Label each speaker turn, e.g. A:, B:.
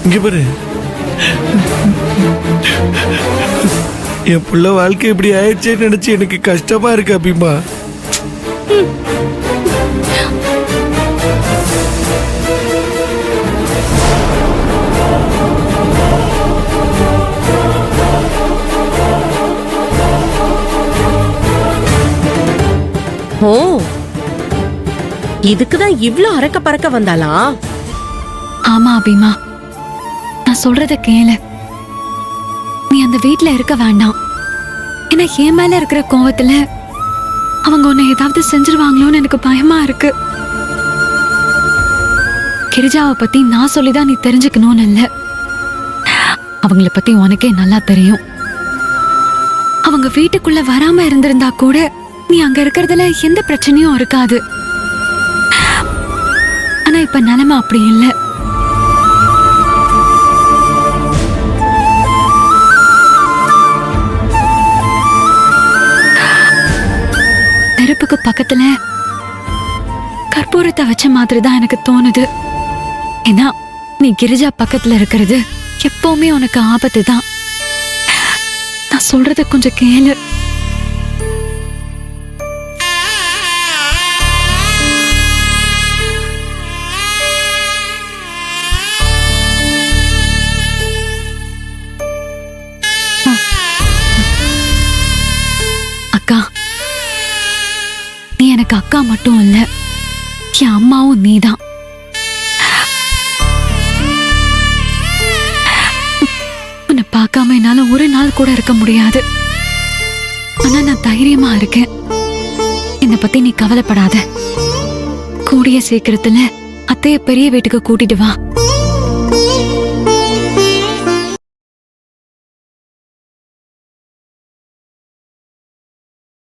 A: இங்க பாரு, என் புள்ள வாழ்க்கை இப்படி ஆயிடுச்சேன்னு நினைச்சு எனக்கு கஷ்டமா இருக்கு அபிமா.
B: ஓ, இதுக்குதான் இவ்ளோ அரக்க பறக்க வந்தாளா?
C: ஆமா அபிமா, நான் சொல்றத கேளு. நீ அந்த வீட்ல இருக்க வேண்டாம். ஏன்னா என் மேல இருக்கிற கோவத்துல அவங்க உன்னை ஏதாவது செஞ்சிருவாங்களோன்னு எனக்கு பயமா இருக்கு. கிரிஜாவை பத்தி நான் சொல்லிதான் நீ தெரிஞ்சுக்கணும்னு இல்ல, அவங்கள பத்தி உனக்கே நல்லா தெரியும். அவங்க வீட்டுக்குள்ள வராம இருந்திருந்தா கூட நீ அங்க இருக்கிறதுல எந்த பிரச்சனையும் இருக்காது. ஆனா இப்ப நிலைமை அப்படி இல்ல. நெருப்புக்கு பக்கத்துல கற்பூரத்தை வச்ச மாதிரி தான் எனக்கு தோணுது. ஏன்னா நீ கிரிஜா பக்கத்துல இருக்கிறது எப்பவுமே உனக்கு ஆபத்து தான். நான் சொல்றத கொஞ்சம் கேளு. அக்கா, நீ எனக்கு அக்கா மட்டும் இல்ல, என் அம்மாவும் நீதான். உன்னை பார்க்காம என்னால ஒரு நாள் கூட இருக்க முடியாது. ஆனா நான் தைரியமா இருக்கேன். என்னை பத்தி நீ கவலைப்படாத. கூடிய சீக்கிரத்துல அத்தைய பெரிய வீட்டுக்கு கூட்டிட்டு வா.